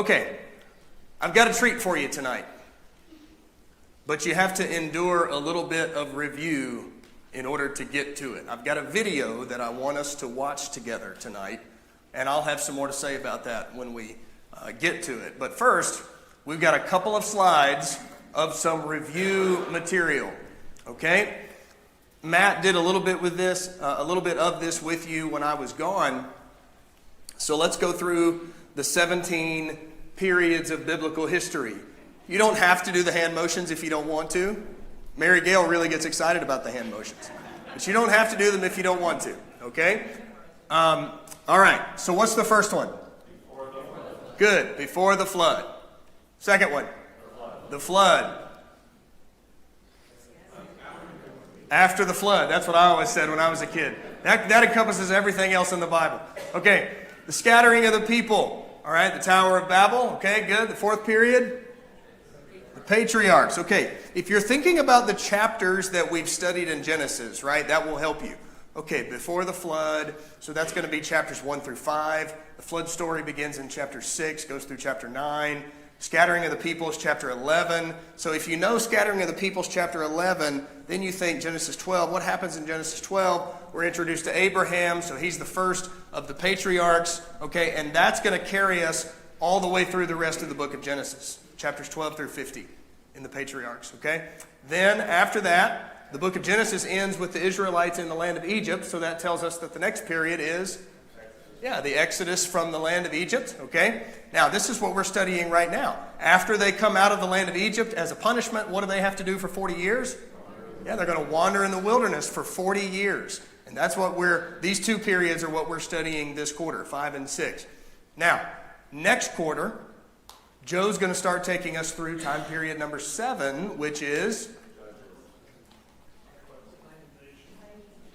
Okay, I've got a treat for you tonight, but you have to endure a little bit of review in order to get to it. I've got a video that I want us to watch together tonight, and I'll have some more to say about that when we get to it. But first, we've got a couple of slides of some review material, okay? Matt did a little bit of this with you when I was gone. So let's go through the 17 periods of biblical history. You don't have to do the hand motions if you don't want to. Mary Gail really gets excited about the hand motions. But you don't have to do them if you don't want to, okay? All right, so what's the first one? Before the flood. Good, before the flood. Second one? The flood. After the flood. That's what I always said when I was a kid. That encompasses everything else in the Bible. Okay, the scattering of the people. All right, the Tower of Babel. Okay, good. The fourth period. The patriarchs. Okay, if you're thinking about the chapters that we've studied in Genesis, right, that will help you. Okay, before the flood. So that's going to be chapters 1 through 5. The flood story begins in chapter 6, goes through chapter 9. Scattering of the people is chapter 11. So if you know scattering of the people is chapter 11, then you think Genesis 12. What happens in Genesis 12? We're introduced to Abraham, so he's the first of the patriarchs. Okay, and that's going to carry us all the way through the rest of the book of Genesis, chapters 12 through 50 in the patriarchs. Okay, then after that, the book of Genesis ends with the Israelites in the land of Egypt. So that tells us that the next period is the Exodus from the land of Egypt, okay? Now, this is what we're studying right now. After they come out of the land of Egypt as a punishment, what do they have to do for 40 years? Yeah, they're going to wander in the wilderness for 40 years. And that's what these two periods are what we're studying this quarter, 5 and 6. Now, next quarter, Joe's going to start taking us through time period number 7, which is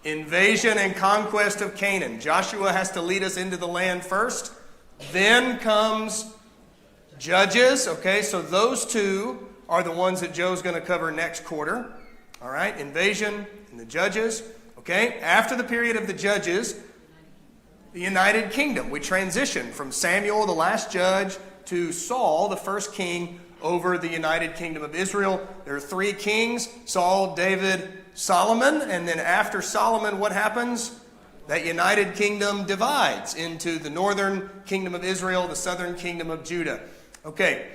invasion and conquest of Canaan. Joshua has to lead us into the land first. Then comes Judges. Okay, so those two are the ones that Joe's going to cover next quarter. All right, invasion and the Judges. Okay, after the period of the Judges, the United Kingdom. We transition from Samuel, the last judge, to Saul, the first king over the United Kingdom of Israel. There are 3 kings, Saul, David, Solomon, and then after Solomon, what happens? That United Kingdom divides into the northern kingdom of Israel, the southern kingdom of Judah. Okay,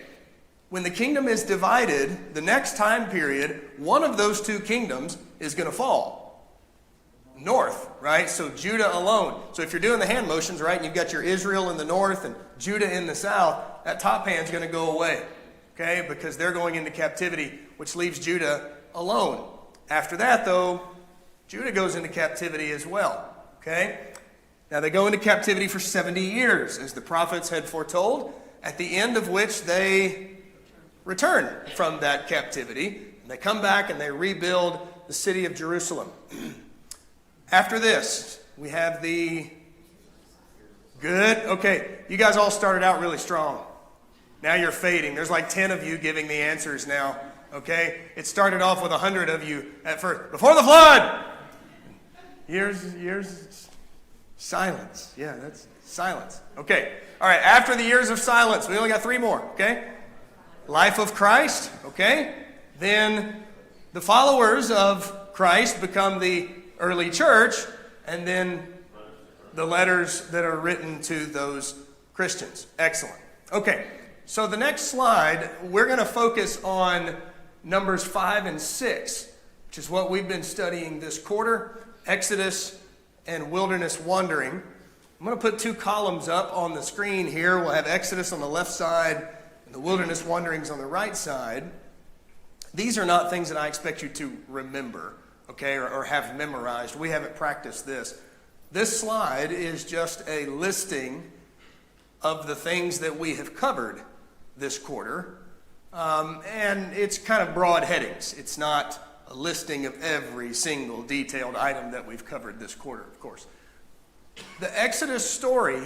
when the kingdom is divided, the next time period, one of those 2 kingdoms is going to fall. North, right? So Judah alone. So if you're doing the hand motions, right, and you've got your Israel in the north and Judah in the south, that top hand's going to go away, okay, because they're going into captivity, which leaves Judah alone. After that, though, Judah goes into captivity as well, okay? Now, they go into captivity for 70 years, as the prophets had foretold, at the end of which they return from that captivity. And they come back and they rebuild the city of Jerusalem. After this, we have the good. Okay, you guys all started out really strong. Now you're fading. There's like 10 of you giving the answers now. Okay, it started off with 100 of you at first. Before the flood! Years, silence. Yeah, that's silence. Okay, all right, after the years of silence, we only got 3 more, okay? Life of Christ, okay? Then the followers of Christ become the early church, and then the letters that are written to those Christians. Excellent. Okay, so the next slide, we're going to focus on Numbers 5 and 6, which is what we've been studying this quarter, Exodus and wilderness wandering. I'm going to put 2 columns up on the screen here. We'll have Exodus on the left side and the wilderness wanderings on the right side. These are not things that I expect you to remember, okay, or have memorized. We haven't practiced this. This slide is just a listing of the things that we have covered this quarter. And it's kind of broad headings. It's not a listing of every single detailed item that we've covered this quarter, of course. The Exodus story,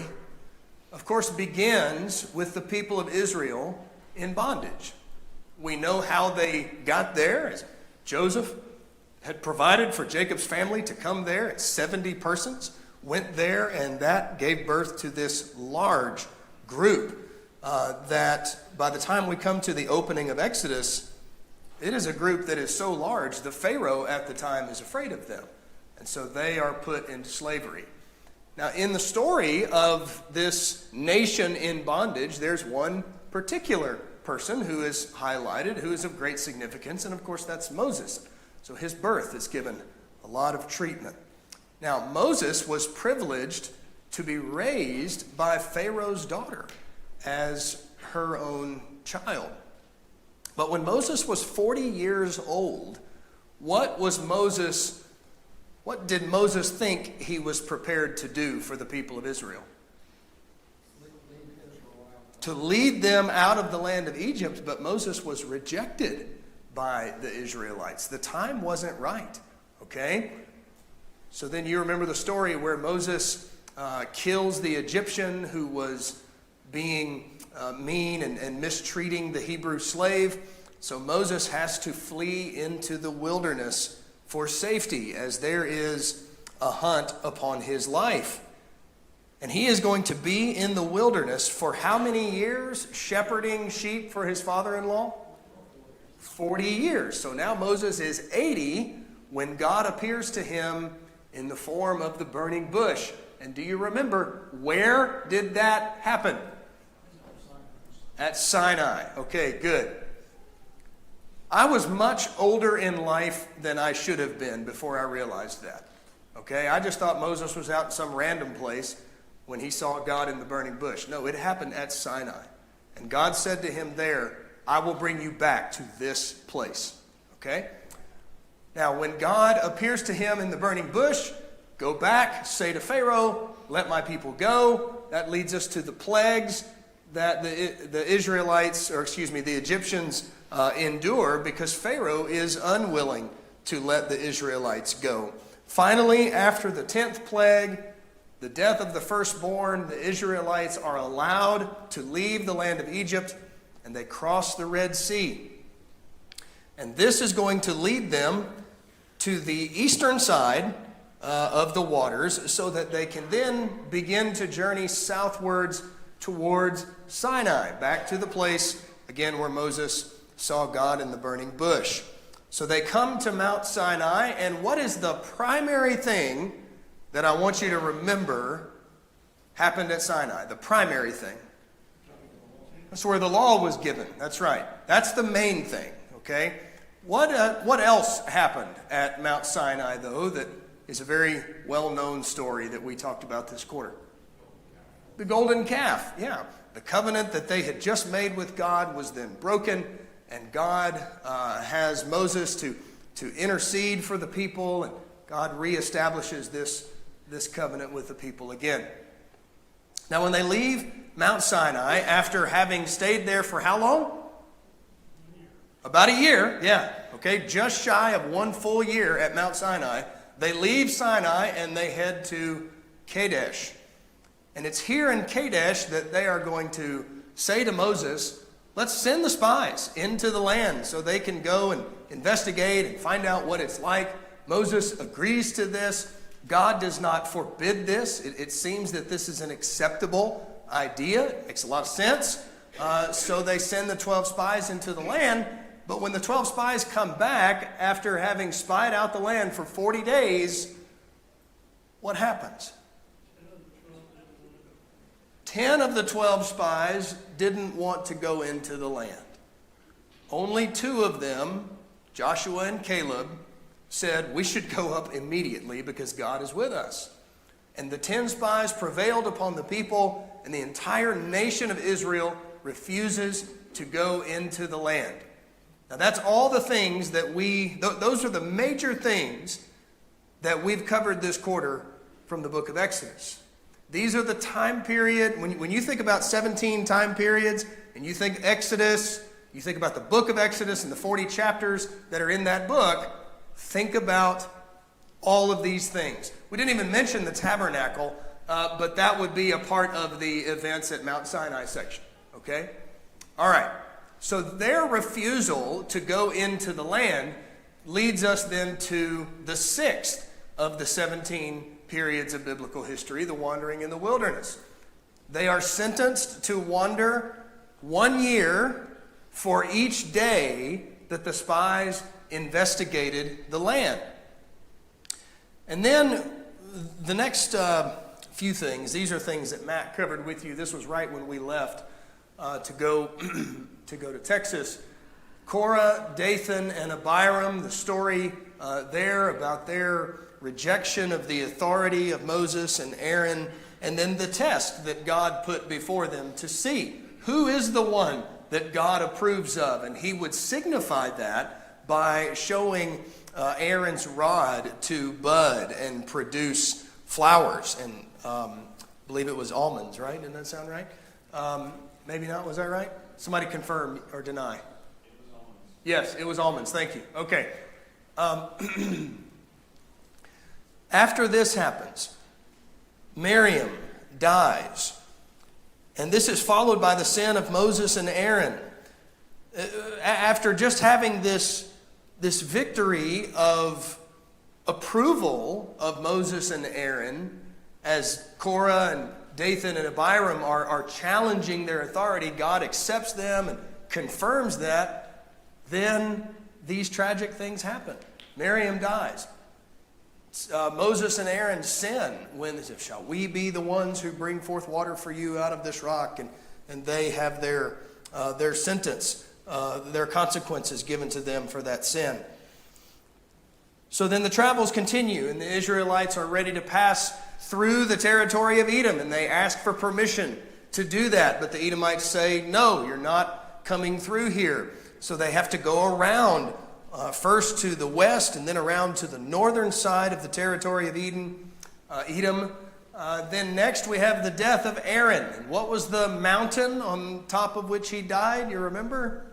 of course, begins with the people of Israel in bondage. We know how they got there, as Joseph had provided for Jacob's family to come there, and 70 persons went there, and that gave birth to this large group that by the time we come to the opening of Exodus, it is a group that is so large, the Pharaoh at the time is afraid of them. And so they are put into slavery. Now, in the story of this nation in bondage, there's one particular person who is highlighted, who is of great significance, and of course that's Moses. So his birth is given a lot of treatment. Now, Moses was privileged to be raised by Pharaoh's daughter as her own child. But when Moses was 40 years old, what did Moses think he was prepared to do for the people of Israel? To lead them out of the land of Egypt, but Moses was rejected by the Israelites. The time wasn't right, okay? So then you remember the story where Moses kills the Egyptian who was being mean and mistreating the Hebrew slave. So Moses has to flee into the wilderness for safety as there is a hunt upon his life. And he is going to be in the wilderness for how many years shepherding sheep for his father-in-law? 40 years. So now Moses is 80 when God appears to him in the form of the burning bush. And do you remember, where did that happen? At Sinai. Okay, good. I was much older in life than I should have been before I realized that. Okay, I just thought Moses was out in some random place when he saw God in the burning bush. No, it happened at Sinai. And God said to him there, I will bring you back to this place. Okay? Now, when God appears to him in the burning bush, go back, say to Pharaoh, let my people go. That leads us to the plagues that the Egyptians endure because Pharaoh is unwilling to let the Israelites go. Finally, after the 10th plague, the death of the firstborn, the Israelites are allowed to leave the land of Egypt, and they cross the Red Sea. And this is going to lead them to the eastern side of the waters so that they can then begin to journey southwards towards Sinai, back to the place, again, where Moses saw God in the burning bush. So they come to Mount Sinai, and what is the primary thing that I want you to remember happened at Sinai? The primary thing. That's where the law was given. That's right. That's the main thing, okay? What else happened at Mount Sinai, though, that is a very well-known story that we talked about this quarter? The golden calf, yeah. The covenant that they had just made with God was then broken, and God has Moses to intercede for the people, and God reestablishes this covenant with the people again. Now, when they leave Mount Sinai, after having stayed there for how long? About a year, yeah. Okay, just shy of 1 full year at Mount Sinai. They leave Sinai and they head to Kadesh. And it's here in Kadesh that they are going to say to Moses, let's send the spies into the land so they can go and investigate and find out what it's like. Moses agrees to this. God does not forbid this. It seems that this is an acceptable idea. It makes a lot of sense. So they send the 12 spies into the land. But when the 12 spies come back after having spied out the land for 40 days, what happens? 10 of the 12 spies didn't want to go into the land. Only 2 of them, Joshua and Caleb, said, we should go up immediately because God is with us. And the 10 spies prevailed upon the people, and the entire nation of Israel refuses to go into the land. Now that's all the things that those are the major things that we've covered this quarter from the book of Exodus. These are the time period, when you think about 17 time periods, and you think Exodus, you think about the book of Exodus and the 40 chapters that are in that book, think about all of these things. We didn't even mention the tabernacle, but that would be a part of the events at Mount Sinai section, okay? All right, so their refusal to go into the land leads us then to the 6th of the 17 periods of biblical history, the wandering in the wilderness. They are sentenced to wander 1 year for each day that the spies investigated the land. And then the next few things, these are things that Matt covered with you. This was right when we left to go to Texas. Korah, Dathan, and Abiram, the story there about their rejection of the authority of Moses and Aaron, and then the test that God put before them to see who is the one that God approves of. And he would signify that by showing Aaron's rod to bud and produce flowers. And I believe it was almonds, right? Didn't that sound right? Maybe not. Was that right? Somebody confirm or deny. It was almonds. Yes, it was almonds. Thank you. Okay. After this happens, Miriam dies. And this is followed by the sin of Moses and Aaron. After just having this victory of approval of Moses and Aaron, as Korah and Dathan and Abiram are challenging their authority, God accepts them and confirms that. Then these tragic things happen. Miriam dies. Moses and Aaron sin when they say, shall we be the ones who bring forth water for you out of this rock? And they have their sentence, their consequences given to them for that sin. So then the travels continue, and the Israelites are ready to pass through the territory of Edom, and they ask for permission to do that. But the Edomites say, no, you're not coming through here. So they have to go around first to the west and then around to the northern side of the territory of Edom. Then next we have the death of Aaron. And what was the mountain on top of which he died? You remember?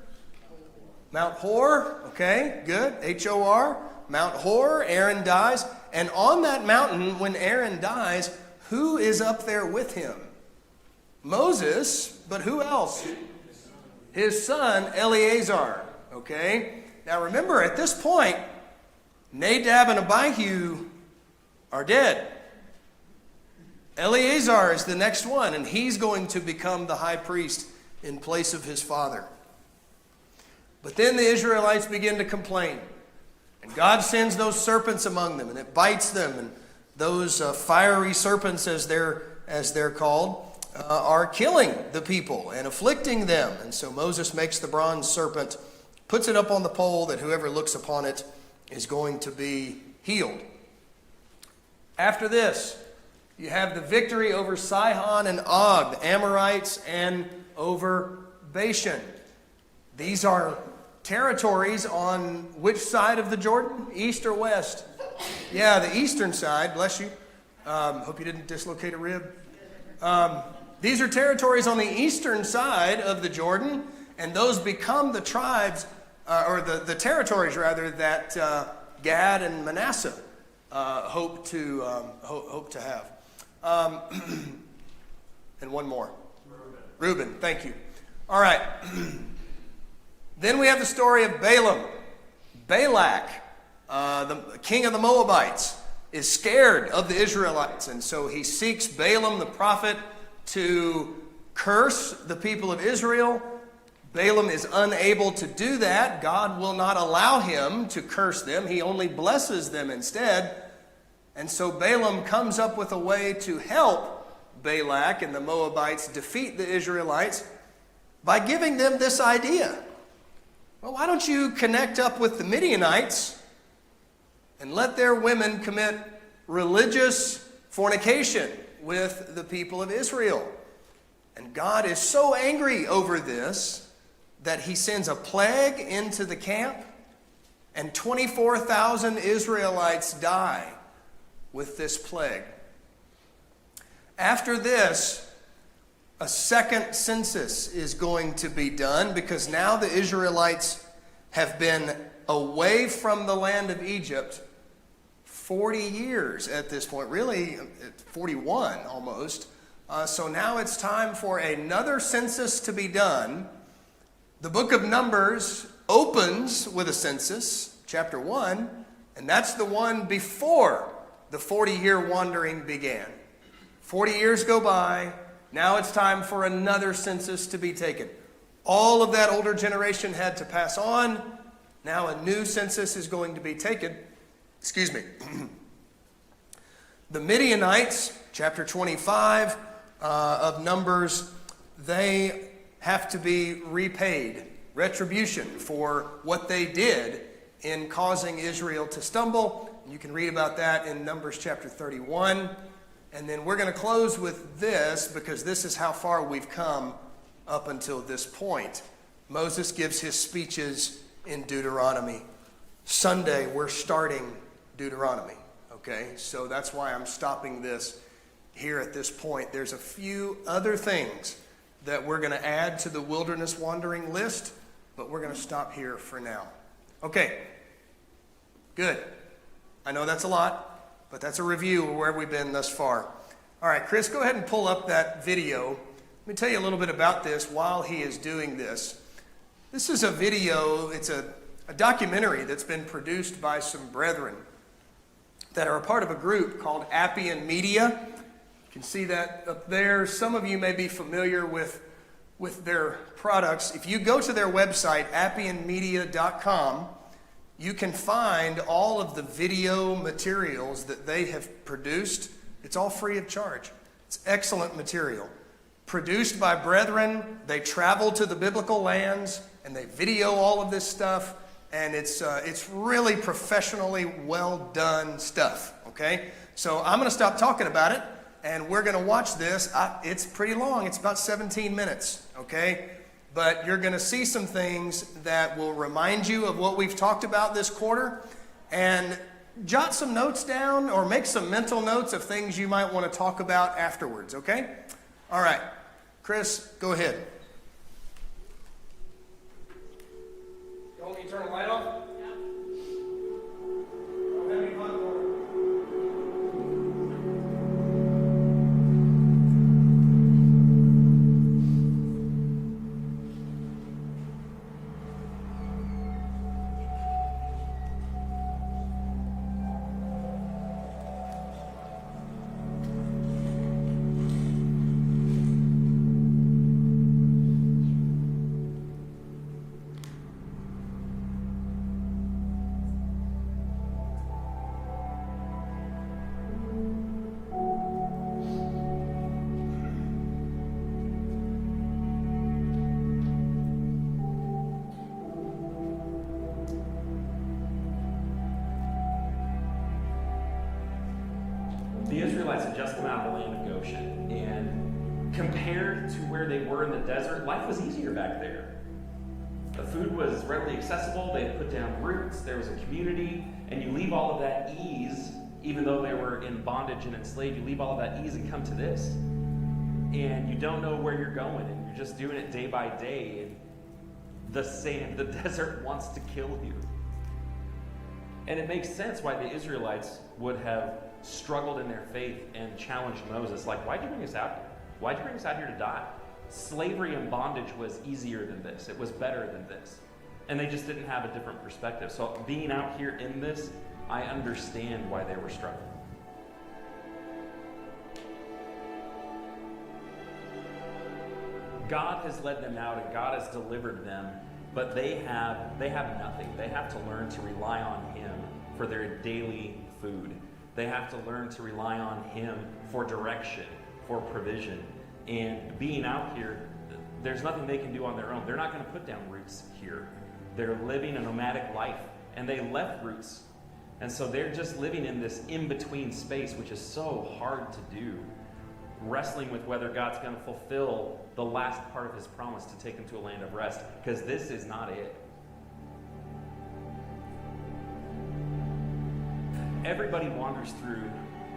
Mount Hor. Okay, good. H-O-R. Mount Hor. Aaron dies. And on that mountain, when Aaron dies, who is up there with him? Moses, but who else? His son, Eleazar. Okay? Now remember, at this point, Nadab and Abihu are dead. Eleazar is the next one, and he's going to become the high priest in place of his father. But then the Israelites begin to complain. And God sends those serpents among them, and it bites them. And those fiery serpents, as they're called, are killing the people and afflicting them. And so Moses makes the bronze serpent, puts it up on the pole, that whoever looks upon it is going to be healed. After this, you have the victory over Sihon and Og, the Amorites, and over Bashan. These are territories on which side of the Jordan? East or west? Yeah, the eastern side. Bless you. Hope you didn't dislocate a rib. These are territories on the eastern side of the Jordan, and those become the tribes, or the territories rather, that Gad and Manasseh hope to have. And one more. Reuben, thank you. All right. Then we have the story of Balaam. Balak, the king of the Moabites, is scared of the Israelites. And so he seeks Balaam the prophet to curse the people of Israel. Balaam is unable to do that. God will not allow him to curse them. He only blesses them instead. And so Balaam comes up with a way to help Balak and the Moabites defeat the Israelites by giving them this idea. Well, why don't you connect up with the Midianites and let their women commit religious fornication with the people of Israel? And God is so angry over this that he sends a plague into the camp, and 24,000 Israelites die with this plague. After this, a second census is going to be done, because now the Israelites have been away from the land of Egypt 40 years at this point, really 41 almost. So now it's time for another census to be done. The book of Numbers opens with a census, chapter 1, and that's the one before the 40-year wandering began. 40 years go by. Now it's time for another census to be taken. All of that older generation had to pass on. Now a new census is going to be taken. Excuse me. The Midianites, chapter 25 of Numbers, they have to be repaid, retribution for what they did in causing Israel to stumble. You can read about that in Numbers chapter 31. And then we're going to close with this, because this is how far we've come up until this point. Moses gives his speeches in Deuteronomy. Sunday, we're starting Deuteronomy. Okay, so that's why I'm stopping this here at this point. There's a few other things that we're going to add to the wilderness wandering list, but we're going to stop here for now. Okay, good. I know that's a lot, but that's a review of where we've been thus far. All right, Chris, go ahead and pull up that video. Let me tell you a little bit about this while he is doing this. This is a video, it's a documentary that's been produced by some brethren that are a part of a group called Appian Media. You can see that up there. Some of you may be familiar with their products. If you go to their website, appianmedia.com, you can find all of the video materials that they have produced. It's all free of charge. It's excellent material. Produced by brethren. They travel to the biblical lands and they video all of this stuff. And it's really professionally well done stuff, okay? So I'm going to stop talking about it, and we're going to watch this. It's pretty long. It's about 17 minutes, okay? But you're going to see some things that will remind you of what we've talked about this quarter, and jot some notes down or make some mental notes of things you might want to talk about afterwards, okay? All right. Chris, go ahead. Turn the light off? Yeah. Don't have any fun for it. The Israelites had just come out of the land of Goshen, and compared to where they were in the desert, life was easier back there. The food was readily accessible, they had put down roots, there was a community, and you leave all of that ease, even though they were in bondage and enslaved, you leave all of that ease and come to this. And you don't know where you're going, and you're just doing it day by day, and the desert wants to kill you. And it makes sense why the Israelites would have struggled in their faith and challenged Moses. Like, why'd you bring us out here? Why'd you bring us out here to die? Slavery and bondage was easier than this. It was better than this. And they just didn't have a different perspective. So being out here in this, I understand why they were struggling. God has led them out and God has delivered them, but they have nothing. They have to learn to rely on Him for their daily food. They have to learn to rely on Him for direction, for provision. And being out here, there's nothing they can do on their own. They're not going to put down roots here. They're living a nomadic life, and they left roots. And so they're just living in this in-between space, which is so hard to do. Wrestling with whether God's going to fulfill the last part of His promise to take them to a land of rest, because this is not it. Everybody wanders through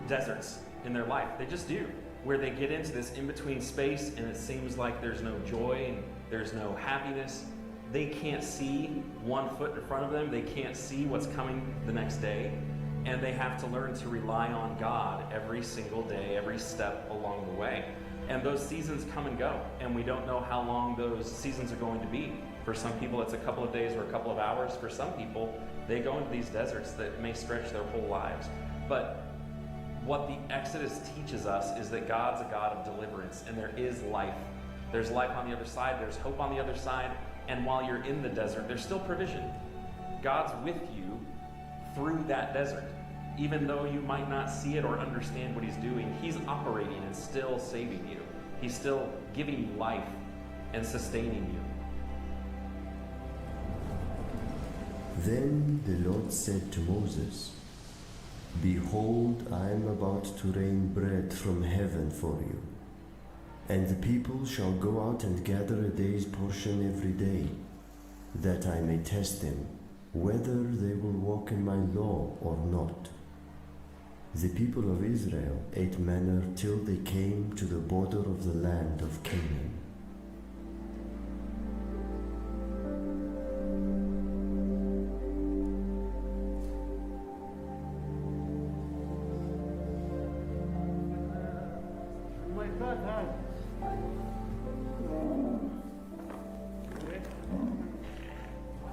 deserts in their life. They just do. Where they get into this in-between space and it seems like there's no joy and there's no happiness. They can't see 1 foot in front of them. They can't see what's coming the next day. And they have to learn to rely on God every single day, every step along the way. And those seasons come and go. And we don't know how long those seasons are going to be. For some people, it's a couple of days or a couple of hours. For some people, they go into these deserts that may stretch their whole lives. But what the Exodus teaches us is that God's a God of deliverance, and there is life There's life on the other side, there's hope on the other side, and while you're in the desert, there's still provision. God's with you through that desert. Even though you might not see it or understand what he's doing, he's operating and still saving you. He's still giving you life and sustaining you. Then the Lord said to Moses, Behold, I am about to rain bread from heaven for you, and the people shall go out and gather a day's portion every day, that I may test them, whether they will walk in my law or not. The people of Israel ate manna till they came to the border of the land of Canaan.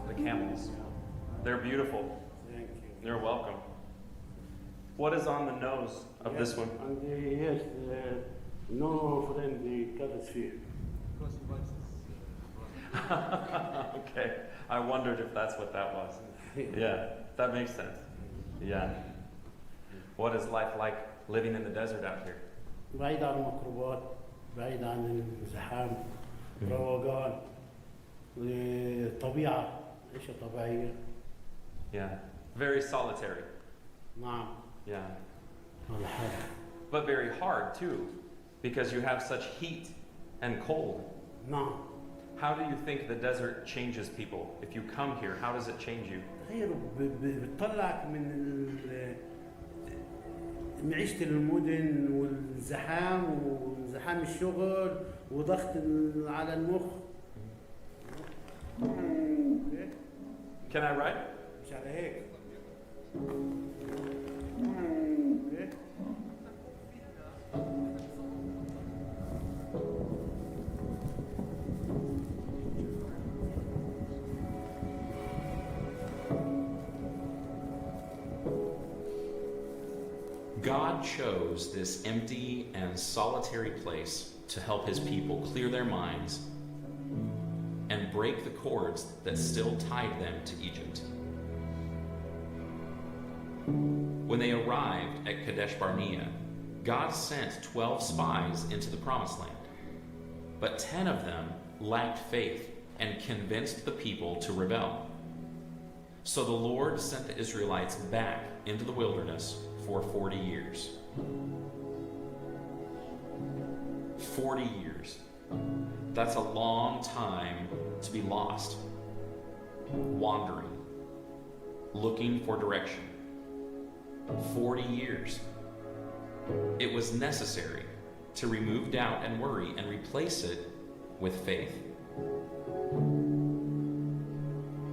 The camels. They're beautiful. Thank you. You're welcome. What is on the nose of this one? And yes, no friend, the cat is fear. Okay. I wondered if that's what that was. Yeah, that makes sense. Yeah. What is life like living in the desert out here? بعيد عن الميكروبات، بعيد عن الزحام، روقان، طبيعة، عيشة طبيعية. Yeah. Very solitary. نعم. Yeah. على حالة. But very hard too, because you have such heat and cold. نعم. How do you think the desert changes people? If you come here, how does it change you? تخيلوا بتطلعك من معيشة المدن والزحام وزحام الشغل وضغط على المخ. Can I write? مش على هيك. God chose this empty and solitary place to help his people clear their minds and break the cords that still tied them to Egypt. When they arrived at Kadesh Barnea, God sent 12 spies into the promised land, but 10 of them lacked faith and convinced the people to rebel. So the Lord sent the Israelites back into the wilderness for 40 years. 40 years. That's a long time to be lost, wandering, looking for direction. 40 years. It was necessary to remove doubt and worry and replace it with faith.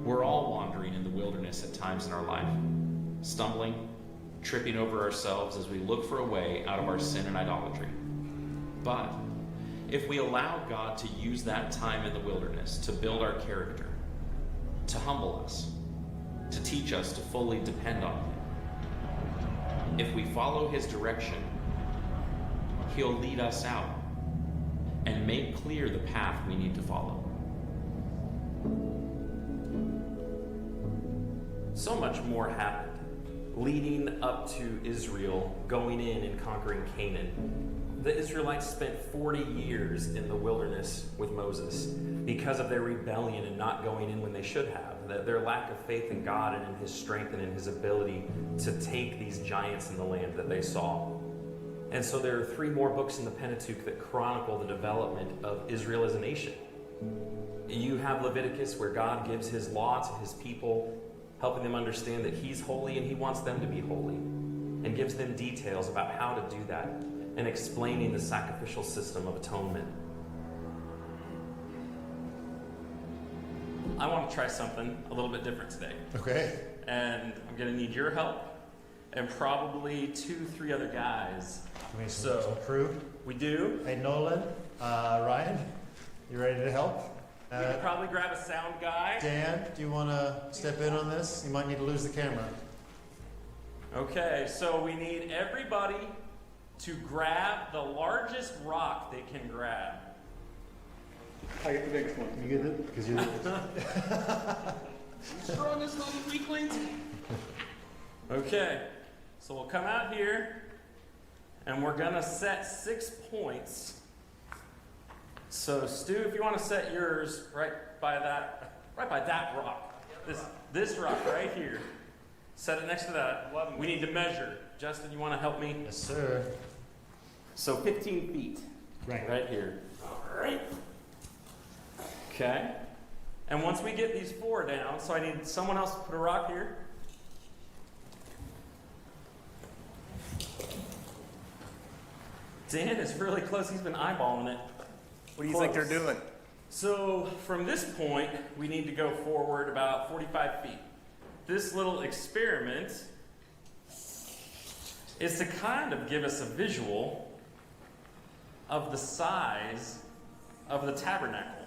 We're all wandering in the wilderness at times in our life, stumbling, tripping over ourselves as we look for a way out of our sin and idolatry. But if we allow God to use that time in the wilderness to build our character, to humble us, to teach us to fully depend on Him, if we follow His direction, He'll lead us out and make clear the path we need to follow. So much more happened leading up to Israel going in and conquering Canaan. The Israelites spent 40 years in the wilderness with Moses because of their rebellion and not going in when they should have, their lack of faith in God and in His strength and in His ability to take these giants in the land that they saw. And so there are 3 more books in the Pentateuch that chronicle the development of Israel as a nation. You have Leviticus, where God gives His law to His people, helping them understand that He's holy and He wants them to be holy, and gives them details about how to do that, and explaining the sacrificial system of atonement. I want to try something a little bit different today. Okay. And I'm going to need your help and probably 2-3 other guys. We need So- some crew. We do. Hey, Nolan, Ryan, you ready to help? We could probably grab a sound guy. Dan, do you want to step in on this? You might need to lose the camera. Okay, so we need everybody to grab the largest rock they can grab. I get the biggest one. You get it? Because you're Strongest little weaklings. Okay, so we'll come out here and we're gonna set 6 points. So Stu, if you want to set yours right by that rock, this rock right here, set it next to that. We need to measure. Justin, you want to help me? Yes, sir. So 15 feet. Right here. All right. Okay. And once we get these 4 down, so I need someone else to put a rock here. Dan is really close. He's been eyeballing it. What do you think they're doing? So from this point, we need to go forward about 45 feet. This little experiment is to kind of give us a visual of the size of the tabernacle.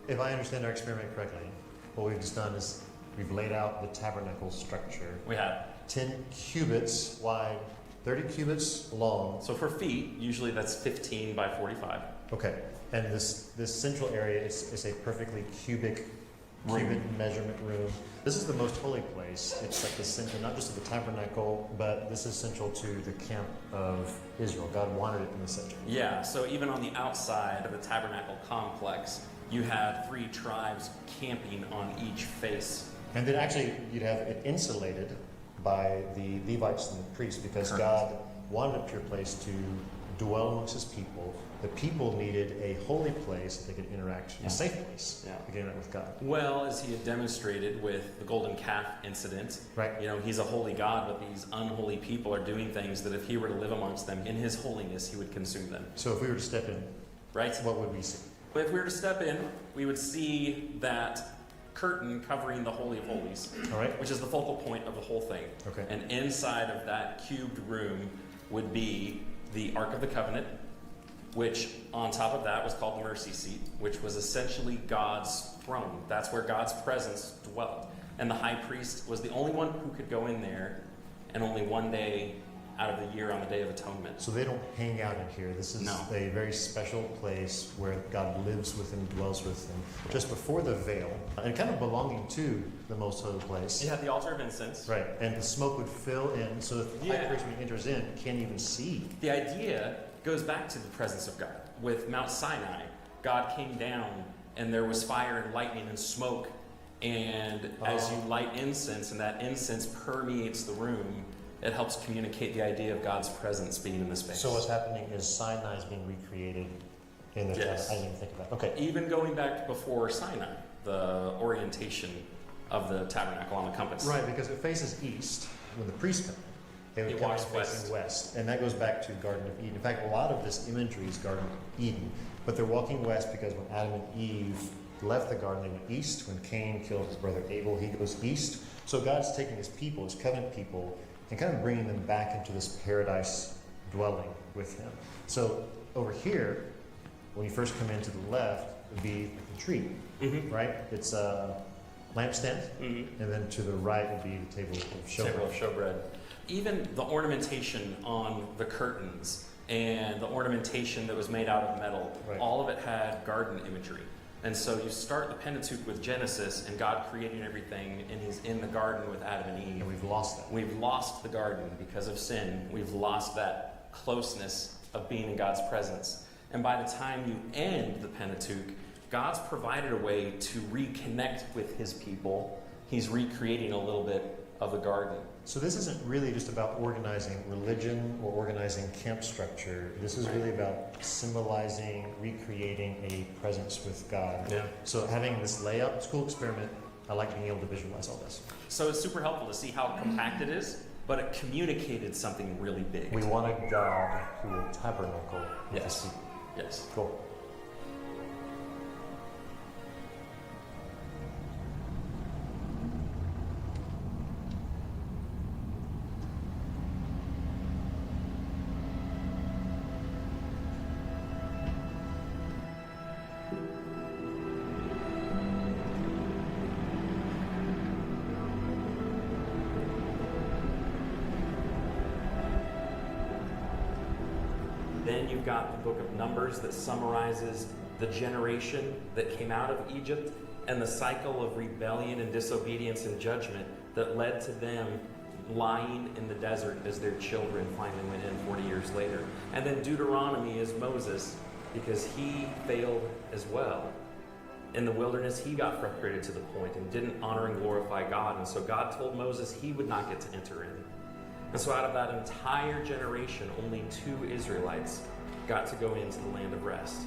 If I understand our experiment correctly, what we've just done is we've laid out the tabernacle structure. We have 10 cubits wide, 30 cubits long. So for feet, usually that's 15 by 45. Okay, and this central area is a perfectly cubic measurement room. This is the most holy place. It's like the center, not just of the tabernacle, but this is central to the camp of Israel. God wanted it in the center. Yeah, so even on the outside of the tabernacle complex, you had 3 tribes camping on each face. And then actually you'd have it insulated by the Levites and the priests because God wanted a pure place to dwell amongst his people. The people needed a holy place that they could interact, a safe place to interact with God. Well, as he had demonstrated with the golden calf incident, Right. You know, he's a holy God, but these unholy people are doing things that if he were to live amongst them in his holiness, he would consume them. So if we were to step in, Right? what would we see? But if we were to step in, we would see that curtain covering the Holy of Holies, All right. which is the focal point of the whole thing. Okay. And inside of that cubed room would be the Ark of the Covenant, which on top of that was called the mercy seat, which was essentially God's throne. That's where God's presence dwelt. And the high priest was the only one who could go in there, and only one day out of the year on the Day of Atonement. So they don't hang out in here. This is No. a very special place where God lives with them, dwells with them, just before the veil, and kind of belonging to the most holy place. You had the altar of incense. Right, and the smoke would fill in, so that the high Yeah. priest, when he enters in, can't even see. The idea goes back to the presence of God. With Mount Sinai, God came down and there was fire and lightning and smoke. And as you light incense and that incense permeates the room, it helps communicate the idea of God's presence being in the space. So what's happening is Sinai is being recreated in the Yes. I didn't even think of that. Okay. Even going back before Sinai, the orientation of the tabernacle on the compass. Right, because it faces east. When the priests come, they would It come in walks facing west. And that goes back to Garden of Eden. In fact, a lot of this imagery is Garden of Eden. But they're walking west because when Adam and Eve left the garden, they went east. When Cain killed his brother Abel, he goes east. So God's taking his people, his covenant people, and kind of bringing them back into this paradise dwelling with him. So over here, when you first come in to the left, would be the tree, right? It's a lampstand, and then to the right would be the table of Table of showbread. showbread. Even the ornamentation on the curtains and the ornamentation that was made out of metal, Right. all of it had garden imagery. And so you start the Pentateuch with Genesis and God creating everything, and he's in the garden with Adam and Eve. And we've lost that. We've lost the garden because of sin. We've lost that closeness of being in God's presence. And by the time you end the Pentateuch, God's provided a way to reconnect with his people. He's recreating a little bit of the garden. So this isn't really just about organizing religion or organizing camp structure. This is really about symbolizing, recreating a presence with God. Yeah. So having this layout, it's a cool experiment. I like being able to visualize all this. So it's super helpful to see how compact it is, but it communicated something really big. We want a God who will tabernacle with Yes. his people. Yes. Cool. Then you've got the book of Numbers that summarizes the generation that came out of Egypt and the cycle of rebellion and disobedience and judgment that led to them lying in the desert as their children finally went in 40 years later. And then Deuteronomy is Moses, because he failed as well. In the wilderness, he got frustrated to the point and didn't honor and glorify God. And so God told Moses he would not get to enter in. And so out of that entire generation, only 2 Israelites got to go into the land of rest.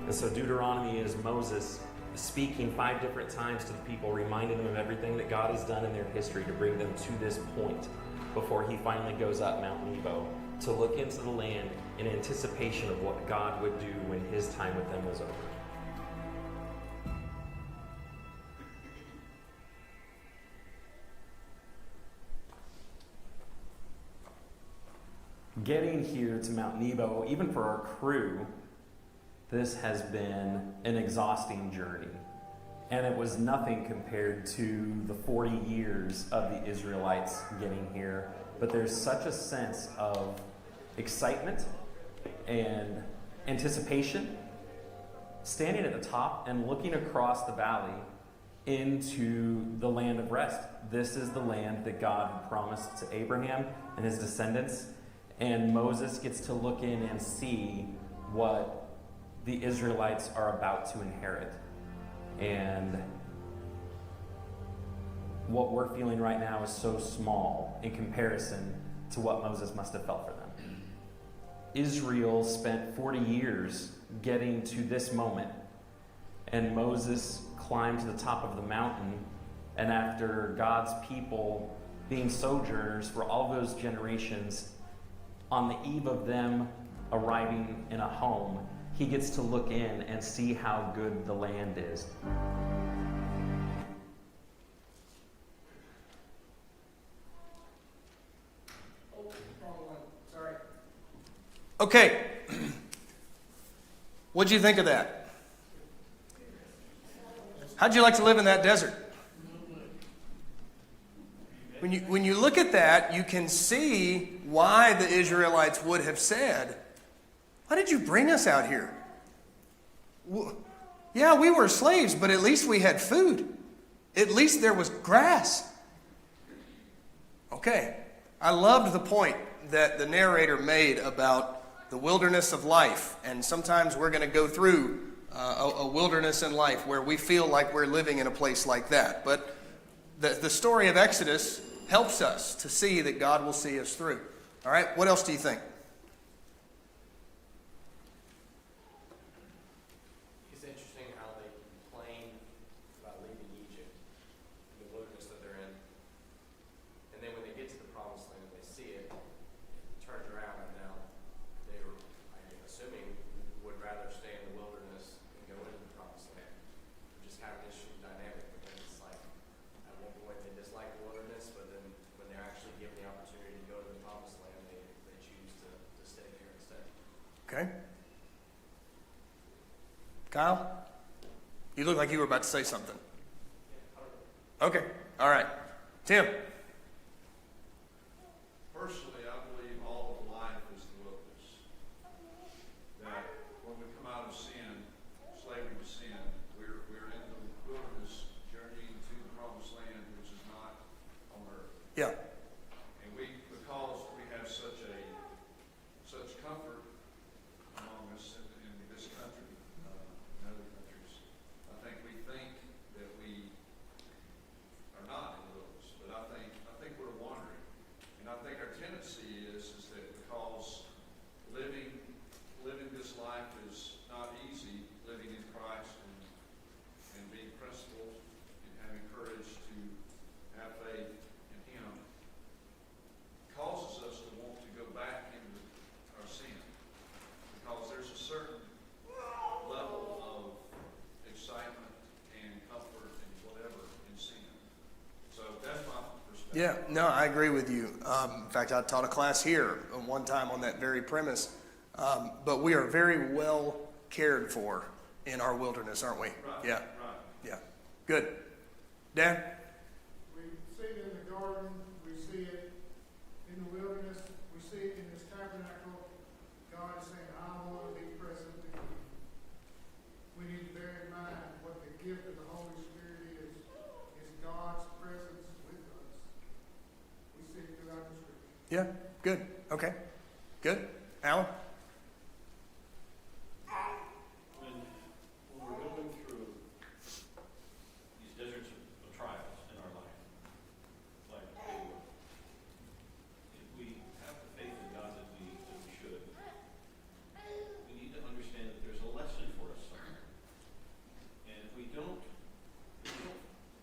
And so Deuteronomy is Moses speaking 5 different times to the people, reminding them of everything that God has done in their history to bring them to this point before he finally goes up Mount Nebo to look into the land in anticipation of what God would do when his time with them was over. Getting here to Mount Nebo, even for our crew, this has been an exhausting journey. And it was nothing compared to the 40 years of the Israelites getting here. But there's such a sense of excitement and anticipation, standing at the top and looking across the valley into the land of rest. This is the land that God had promised to Abraham and his descendants. And Moses gets to look in and see what the Israelites are about to inherit. And what we're feeling right now is so small in comparison to what Moses must have felt for them. Israel spent 40 years getting to this moment, and Moses climbed to the top of the mountain, and after God's people being sojourners for all those generations, on the eve of them arriving in a home, he gets to look in and see how good the land is. Sorry. Okay. What'd you think of that? How'd you like to live in that desert? When you look at that, you can see why the Israelites would have said, "Why did you bring us out here? Yeah, we were slaves, but at least we had food. At least there was grass." Okay, I loved the point that the narrator made about the wilderness of life. And sometimes we're going to go through a wilderness in life where we feel like we're living in a place like that. But the story of Exodus helps us to see that God will see us through. All right, what else do you think? It's interesting how they complain about leaving Egypt, the wilderness that they're in. And then when they get to the promised land and they see it, it turns around, and now they were, I'm assuming, would rather stay in the wilderness and go into the promised land. Which is kind of an interesting dynamic, because it's like, at one point they dislike the wilderness, but then when they're actually given the opportunity to go to the promised land, they choose to stay here instead. Okay. Kyle? You look like you were about to say something. Okay. All right. Tim? Personally, I believe all of life is the wilderness. That when we come out of sin, slavery to sin, we're in the wilderness journeying to the promised land, which is not on earth. Yeah. And because we have such comfort among us in this country, in other countries, I think we think that we are not in the wilderness. But I think we're wandering. And I think our tendency is that because living this life is not easy, living in Christ and being principled and having courage to have faith in Him, causes us to want to go back into our sin. Because there's a certain level of excitement and comfort and whatever in sin. So that's my perspective. Yeah, no, I agree with you. In fact, I taught a class here one time on that very premise. But we are very well cared for in our wilderness, aren't we? Right. Yeah. Right. Yeah. Good. Dan? We see it in the garden, we see it in the wilderness, we see it in this tabernacle. God is saying, I want to be present with you. Yeah, good. Okay, good. Alan? When we're going through these deserts of trials in our life, like if we have the faith in God that we should, we need to understand that there's a lesson for us somewhere. And if we don't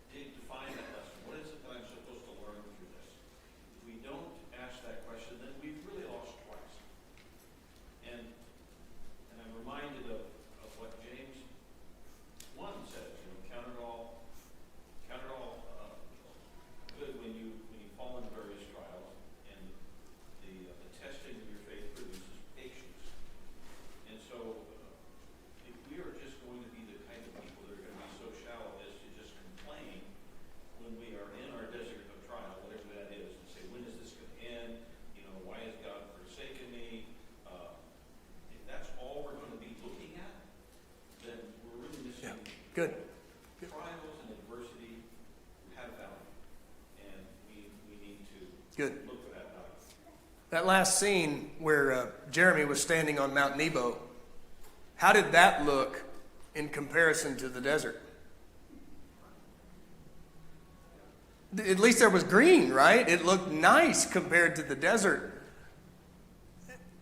dig to find that lesson, what is it that I'm supposed to learn through this? If we don't ask that question, then we've really lost twice. And I'm reminded of what James 1 says, count it all good when you fall into various trials, and the testing of your faith produces patience. And so, if we are just going to be the kind of people that are going to be so shallow as to just complain when we are in our desert of trial, whatever that is, and say, when is this going to end? Why has God forsaken me? If that's all we're going to be looking at, then we're really missing Good. trials and adversity have value, and we need to Good. look for that value. That last scene where Jeremy was standing on Mount Nebo, how did that look in comparison to the desert? At least there was green, right? It looked nice compared to the desert.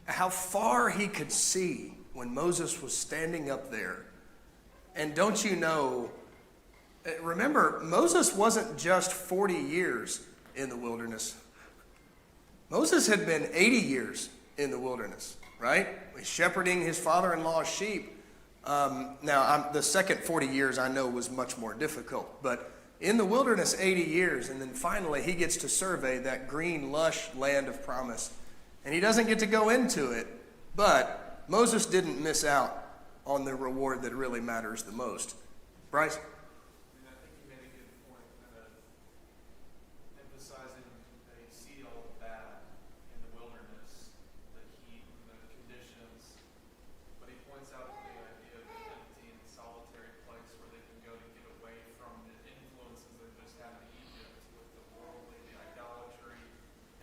How far he could see when Moses was standing up there. And don't you know, remember, Moses wasn't just 40 years in the wilderness. Moses had been 80 years in the wilderness, right? Shepherding his father-in-law's sheep. The second 40 years I know was much more difficult, but in the wilderness 80 years, and then finally he gets to survey that green, lush land of promise. And he doesn't get to go into it, but Moses didn't miss out on the reward that really matters the most. Bryce? I think you made a good point, emphasizing that you see all the bad in the wilderness, the heat, the conditions, but he points out the idea of an empty and solitary place where they can go to get away from the influences they just had in Egypt with the worldly, the idolatry,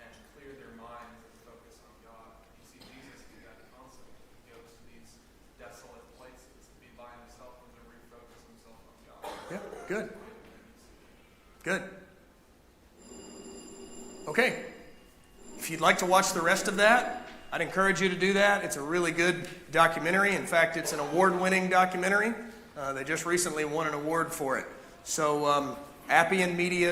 and clear their minds and focus on God. You see Jesus do that constantly. He goes to these desolate places to be by himself and to refocus himself on God. Yeah, good. Good. Okay. If you'd like to watch the rest of that, I'd encourage you to do that. It's a really good documentary. In fact, it's an award-winning documentary. They just recently won an award for it. So, Appian Media